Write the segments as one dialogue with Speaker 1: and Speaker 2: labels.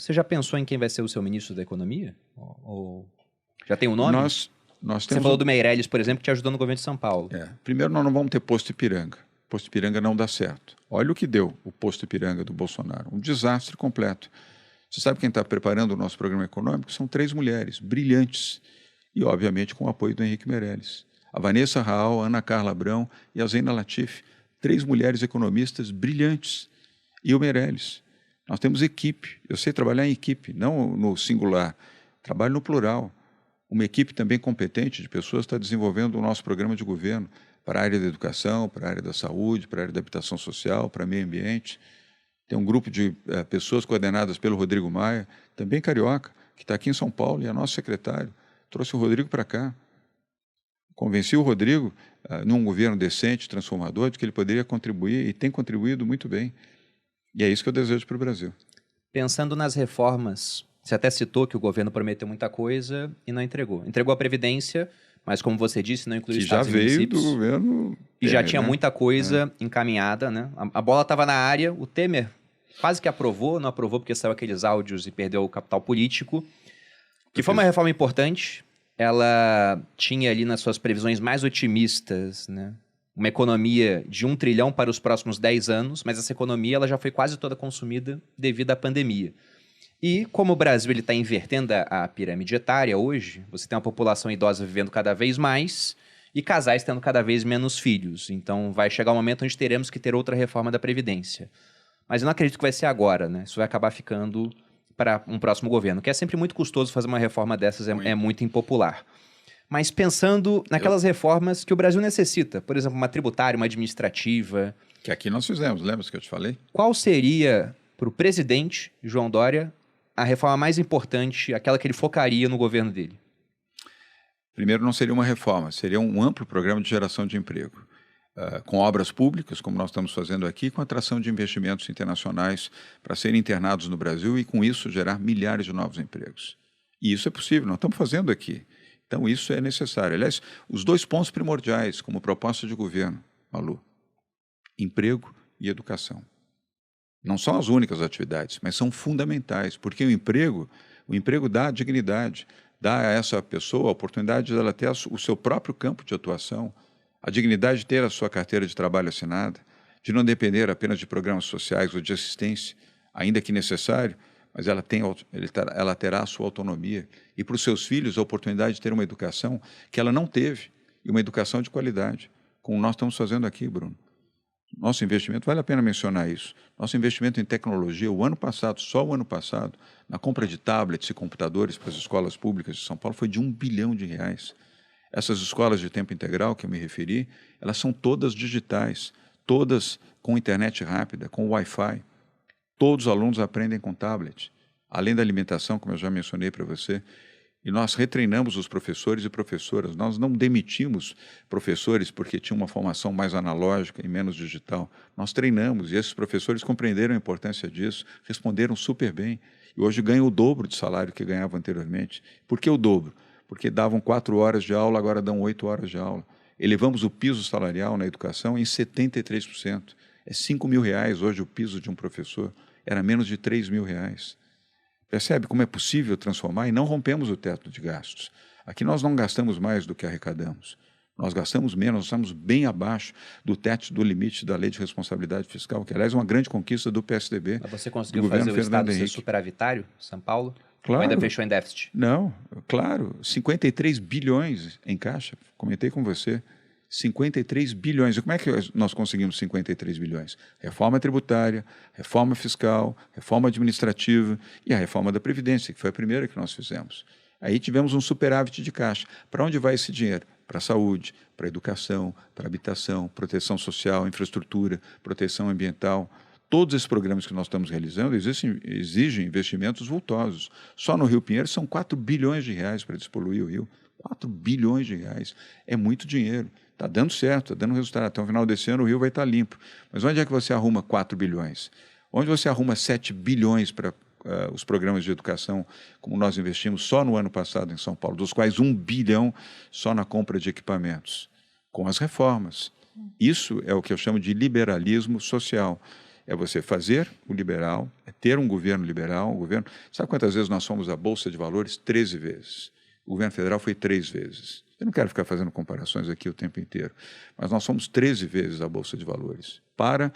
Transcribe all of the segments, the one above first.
Speaker 1: você já pensou em quem vai ser o seu ministro da Economia? Ou já tem um nome?
Speaker 2: Nós
Speaker 1: Você
Speaker 2: temos
Speaker 1: falou do Meirelles, por exemplo, que te ajudou no governo de São Paulo.
Speaker 2: Primeiro, nós não vamos ter posto Ipiranga. Posto Ipiranga não dá certo. Olha o que deu o posto Ipiranga do Bolsonaro. Um desastre completo. Você sabe quem está preparando o nosso programa econômico? São 3 mulheres brilhantes e, obviamente, com o apoio do Henrique Meirelles. A Vanessa Raal, a Ana Carla Abrão e a Zena Latif. 3 mulheres economistas brilhantes. E o Meirelles. Nós temos equipe. Eu sei trabalhar em equipe, não no singular. Trabalho no plural. Uma equipe também competente de pessoas está desenvolvendo o nosso programa de governo para a área da educação, para a área da saúde, para a área da habitação social, para o meio ambiente. Tem um grupo de pessoas coordenadas pelo Rodrigo Maia, também carioca, que está aqui em São Paulo e é nosso secretário. Trouxe o Rodrigo para cá. Convenci o Rodrigo, num governo decente, transformador, de que ele poderia contribuir e tem contribuído muito bem. E é isso que eu desejo para o Brasil.
Speaker 1: Pensando nas reformas, você até citou que o governo prometeu muita coisa e não entregou. Entregou a Previdência, mas como você disse, não incluiu estados e municípios.
Speaker 2: Que já veio do governo
Speaker 1: e já tinha muita coisa encaminhada, né? A bola estava na área, o Temer quase que aprovou, não aprovou porque saiu aqueles áudios e perdeu o capital político, que foi uma reforma importante. Ela tinha ali nas suas previsões mais otimistas, né, uma economia de 1 trilhão para os próximos 10 anos, mas essa economia ela já foi quase toda consumida devido à pandemia. E como o Brasil está invertendo a pirâmide etária hoje, você tem uma população idosa vivendo cada vez mais e casais tendo cada vez menos filhos. Então vai chegar um momento onde teremos que ter outra reforma da Previdência. Mas eu não acredito que vai ser agora, né? Isso vai acabar ficando para um próximo governo, que é sempre muito custoso fazer uma reforma dessas, é muito impopular. Mas pensando naquelas reformas que o Brasil necessita, por exemplo, uma tributária, uma administrativa...
Speaker 2: Que aqui nós fizemos, lembra que eu te falei?
Speaker 1: Qual seria, para o presidente João Dória, a reforma mais importante, aquela que ele focaria no governo dele?
Speaker 2: Primeiro, não seria uma reforma, seria um amplo programa de geração de emprego. Com obras públicas, como nós estamos fazendo aqui, com atração de investimentos internacionais para serem internados no Brasil e, com isso, gerar milhares de novos empregos. E isso é possível, nós estamos fazendo aqui. Então, isso é necessário. Aliás, os 2 pontos primordiais como proposta de governo, Malu, emprego e educação. Não são as únicas atividades, mas são fundamentais, porque o emprego dá dignidade, dá a essa pessoa a oportunidade de ela ter o seu próprio campo de atuação, a dignidade de ter a sua carteira de trabalho assinada, de não depender apenas de programas sociais ou de assistência, ainda que necessário, mas ela terá a sua autonomia. E para os seus filhos a oportunidade de ter uma educação que ela não teve, e uma educação de qualidade, como nós estamos fazendo aqui, Bruno. Nosso investimento, vale a pena mencionar isso, nosso investimento em tecnologia, o ano passado, só o ano passado, na compra de tablets e computadores para as escolas públicas de São Paulo foi de R$1 bilhão. Essas escolas de tempo integral que eu me referi, elas são todas digitais, todas com internet rápida, com Wi-Fi. Todos os alunos aprendem com tablet, além da alimentação, como eu já mencionei para você. E nós retreinamos os professores e professoras. Nós não demitimos professores porque tinham uma formação mais analógica e menos digital. Nós treinamos e esses professores compreenderam a importância disso, responderam super bem. E hoje ganham o dobro de salário que ganhavam anteriormente. Por que o dobro? Porque davam 4 horas de aula, agora dão 8 horas de aula. Elevamos o piso salarial na educação em 73%. É R$5 mil hoje o piso de um professor. Era menos de R$3 mil. Percebe como é possível transformar e não rompemos o teto de gastos. Aqui nós não gastamos mais do que arrecadamos. Nós gastamos menos, nós estamos bem abaixo do teto do limite da Lei de Responsabilidade Fiscal, que, aliás, é uma grande conquista do PSDB.
Speaker 1: Mas você conseguiu fazer o Estado ser superavitário, São Paulo?
Speaker 2: Claro.
Speaker 1: Ou ainda fechou em déficit?
Speaker 2: Não, claro. 53 bilhões em caixa, comentei com você. 53 bilhões. E como é que nós conseguimos 53 bilhões? Reforma tributária, reforma fiscal, reforma administrativa e a reforma da Previdência, que foi a primeira que nós fizemos. Aí tivemos um superávit de caixa. Para onde vai esse dinheiro? Para a saúde, para a educação, para a habitação, proteção social, infraestrutura, proteção ambiental. Todos esses programas que nós estamos realizando exigem investimentos vultosos. Só no Rio Pinheiro são 4 bilhões de reais para despoluir o rio. 4 bilhões de reais. É muito dinheiro. Está dando certo, está dando resultado. Até o final desse ano o rio vai estar limpo. Mas onde é que você arruma 4 bilhões? Onde você arruma 7 bilhões para os programas de educação, como nós investimos só no ano passado em São Paulo, dos quais 1 bilhão só na compra de equipamentos, com as reformas. Isso é o que eu chamo de liberalismo social. É você fazer o liberal, é ter um governo liberal, um governo... Sabe quantas vezes nós fomos à Bolsa de Valores? 13 vezes. O governo federal foi 3 vezes. Eu não quero ficar fazendo comparações aqui o tempo inteiro, mas nós fomos 13 vezes à Bolsa de Valores para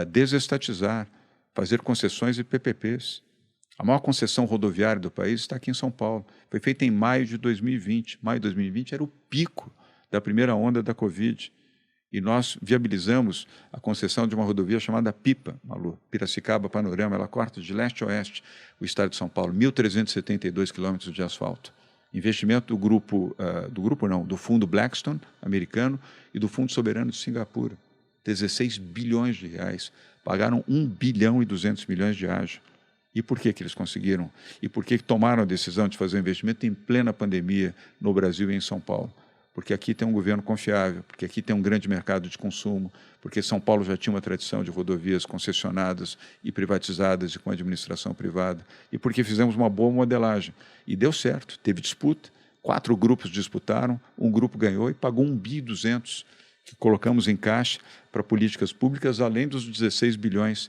Speaker 2: desestatizar, fazer concessões e PPPs. A maior concessão rodoviária do país está aqui em São Paulo. Foi feita em maio de 2020. Maio de 2020 era o pico da primeira onda da Covid. E nós viabilizamos a concessão de uma rodovia chamada PIPA, Malu, Piracicaba Panorama. Ela corta de leste a oeste o estado de São Paulo, 1.372 quilômetros de asfalto. Investimento do fundo Blackstone, americano, e do Fundo Soberano de Singapura. 16 bilhões de reais. Pagaram 1 bilhão e 200 milhões de ágio. E por que eles conseguiram? E por que tomaram a decisão de fazer o investimento em plena pandemia no Brasil e em São Paulo? Porque aqui tem um governo confiável, porque aqui tem um grande mercado de consumo, porque São Paulo já tinha uma tradição de rodovias concessionadas e privatizadas e com administração privada, e porque fizemos uma boa modelagem. E deu certo, teve disputa, 4 grupos disputaram, um grupo ganhou e pagou 1,2 bilhão que colocamos em caixa para políticas públicas, além dos 16 bilhões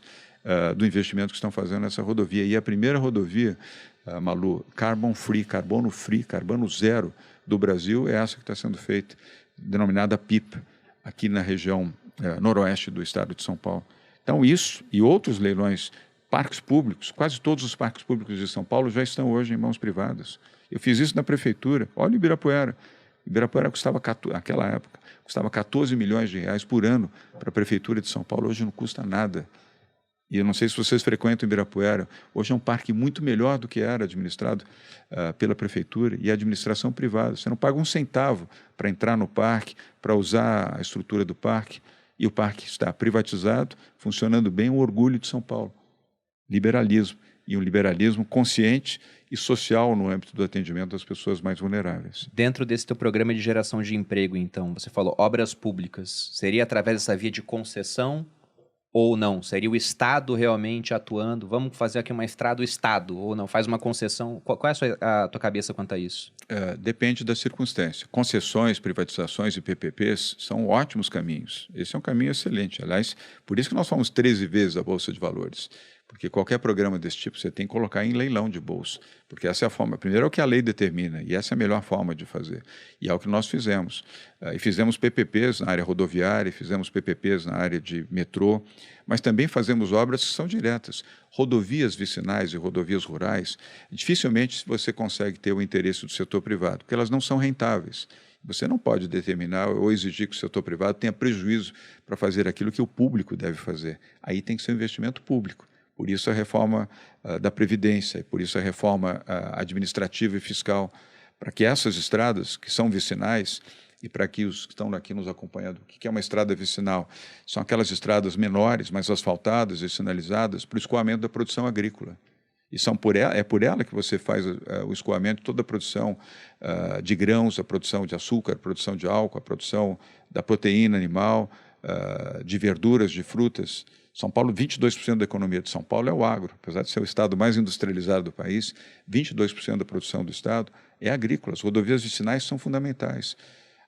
Speaker 2: do investimento que estão fazendo nessa rodovia. E a primeira rodovia, Malu, carbon free, carbono zero do Brasil, é essa que está sendo feita, denominada PIPA, aqui na região noroeste do estado de São Paulo. Então isso e outros leilões, parques públicos, quase todos os parques públicos de São Paulo já estão hoje em mãos privadas. Eu fiz isso na prefeitura. Olha o Ibirapuera. Ibirapuera custava, naquela época, custava 14 milhões de reais por ano para a prefeitura de São Paulo. Hoje não custa nada. E eu não sei se vocês frequentam Ibirapuera, hoje é um parque muito melhor do que era administrado pela prefeitura e a administração privada. Você não paga um centavo para entrar no parque, para usar a estrutura do parque, e o parque está privatizado, funcionando bem, um orgulho de São Paulo. Liberalismo, e um liberalismo consciente e social no âmbito do atendimento das pessoas mais vulneráveis.
Speaker 1: Dentro desse teu programa de geração de emprego, então, você falou obras públicas, seria através dessa via de concessão? Ou não? Seria o Estado realmente atuando? Vamos fazer aqui uma estrada do Estado? Ou não? Faz uma concessão? Qual é a tua cabeça quanto a isso?
Speaker 2: Depende da circunstância. Concessões, privatizações e PPPs são ótimos caminhos. Esse é um caminho excelente. Aliás, por isso que nós fomos 13 vezes à Bolsa de Valores. Porque qualquer programa desse tipo você tem que colocar em leilão de bolsa. Porque essa é a forma. Primeiro é o que a lei determina, e essa é a melhor forma de fazer. E é o que nós fizemos. E fizemos PPPs na área rodoviária, fizemos PPPs na área de metrô, mas também fazemos obras que são diretas. Rodovias vicinais e rodovias rurais, dificilmente você consegue ter o interesse do setor privado, porque elas não são rentáveis. Você não pode determinar ou exigir que o setor privado tenha prejuízo para fazer aquilo que o público deve fazer. Aí tem que ser um investimento público. Por isso a reforma da Previdência, por isso a reforma administrativa e fiscal, para que essas estradas, que são vicinais, e para que os que estão aqui nos acompanhando, o que é uma estrada vicinal? São aquelas estradas menores, mais asfaltadas e sinalizadas para o escoamento da produção agrícola. E é por ela que você faz o escoamento de toda a produção de grãos, a produção de açúcar, a produção de álcool, a produção da proteína animal, de verduras, de frutas. São Paulo, 22% da economia de São Paulo é o agro. Apesar de ser o estado mais industrializado do país, 22% da produção do estado é agrícola. As rodovias vicinais são fundamentais.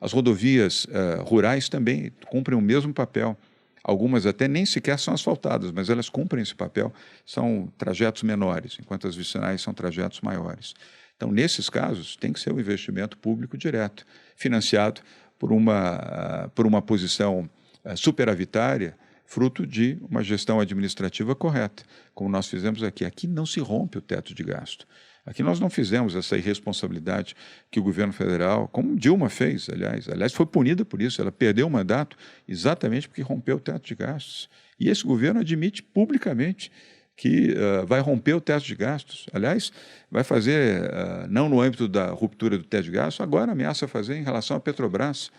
Speaker 2: As rodovias rurais também cumprem o mesmo papel. Algumas até nem sequer são asfaltadas, mas elas cumprem esse papel. São trajetos menores, enquanto as vicinais são trajetos maiores. Então, nesses casos, tem que ser um investimento público direto, financiado por uma posição superavitária, fruto de uma gestão administrativa correta, como nós fizemos aqui. Aqui não se rompe o teto de gasto. Aqui nós não fizemos essa irresponsabilidade que o governo federal, como Dilma fez, aliás, foi punida por isso. Ela perdeu o mandato exatamente porque rompeu o teto de gastos. E esse governo admite publicamente que vai romper o teto de gastos. Aliás, vai fazer, não no âmbito da ruptura do teto de gastos, agora ameaça fazer em relação à Petrobras.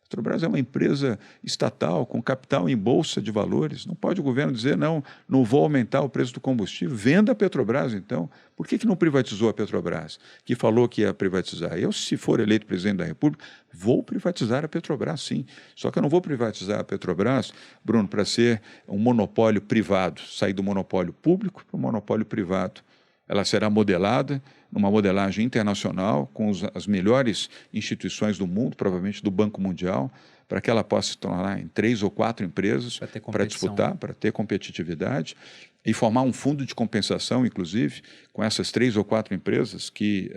Speaker 2: A Petrobras é uma empresa estatal com capital em bolsa de valores. Não pode o governo dizer, não vou aumentar o preço do combustível. Venda a Petrobras, então. Por que não privatizou a Petrobras? Que falou que ia privatizar. Eu, se for eleito presidente da República, vou privatizar a Petrobras, sim. Só que eu não vou privatizar a Petrobras, Bruno, para ser um monopólio privado. Sair do monopólio público para o monopólio privado. Ela será modelada numa modelagem internacional com as melhores instituições do mundo, provavelmente do Banco Mundial, para que ela possa se tornar em 3 ou 4 empresas para disputar, para ter competitividade e formar um fundo de compensação, inclusive, com essas 3 ou 4 empresas que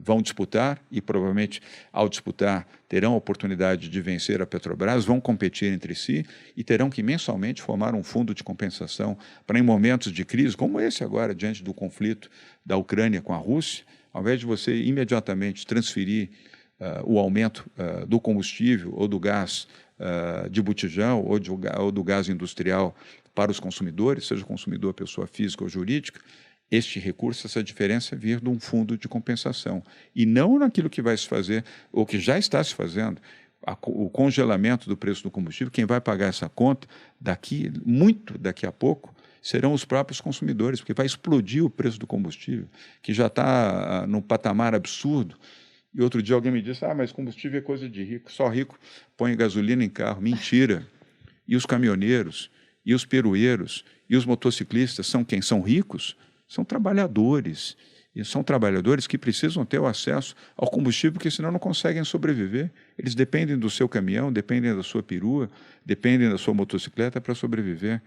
Speaker 2: vão disputar e provavelmente, ao disputar, terão a oportunidade de vencer a Petrobras, vão competir entre si e terão que mensalmente formar um fundo de compensação para, em momentos de crise, como esse agora, diante do conflito da Ucrânia com a Rússia, ao invés de você imediatamente transferir o aumento do combustível ou do gás de botijão ou do gás industrial para os consumidores, seja consumidor pessoa física ou jurídica, este recurso, essa diferença vir de um fundo de compensação. E não naquilo que vai se fazer, ou que já está se fazendo, o congelamento do preço do combustível. Quem vai pagar essa conta muito daqui a pouco, serão os próprios consumidores, porque vai explodir o preço do combustível, que já está num patamar absurdo. E outro dia alguém me disse, mas combustível é coisa de rico, só rico põe gasolina em carro. Mentira! E os caminhoneiros, e os peroeiros, e os motociclistas são quem? São ricos? São trabalhadores. E são trabalhadores que precisam ter o acesso ao combustível, porque senão não conseguem sobreviver. Eles dependem do seu caminhão, dependem da sua perua, dependem da sua motocicleta para sobreviver.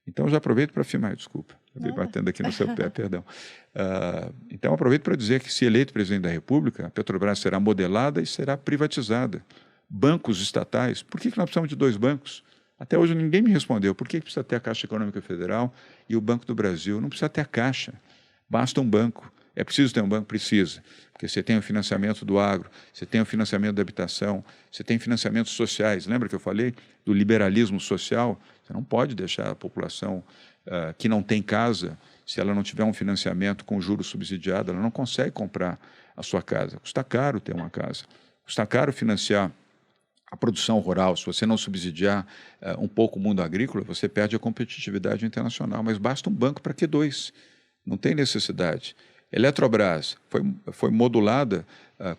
Speaker 2: Então, já aproveito para afirmar, desculpa, acabei batendo aqui no seu pé, perdão. Então, aproveito para dizer que, se eleito presidente da República, a Petrobras será modelada e será privatizada. Bancos estatais, por que nós precisamos de 2 bancos? Até hoje ninguém me respondeu. Por que precisa ter a Caixa Econômica Federal e o Banco do Brasil? Não precisa ter a Caixa, basta um banco. É preciso ter um banco? Precisa, porque você tem o financiamento do agro, você tem o financiamento da habitação, você tem financiamentos sociais. Lembra que eu falei do liberalismo social? Você não pode deixar a população que não tem casa, se ela não tiver um financiamento com juros subsidiado, ela não consegue comprar a sua casa. Custa caro ter uma casa, custa caro financiar a produção rural. Se você não subsidiar um pouco o mundo agrícola, você perde a competitividade internacional. Mas basta um banco, para que 2? Não tem necessidade. Eletrobras foi modulada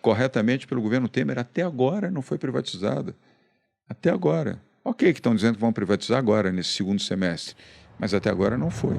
Speaker 2: corretamente pelo governo Temer, até agora não foi privatizada. Até agora. Ok, que estão dizendo que vão privatizar agora, nesse segundo semestre, mas até agora não foi.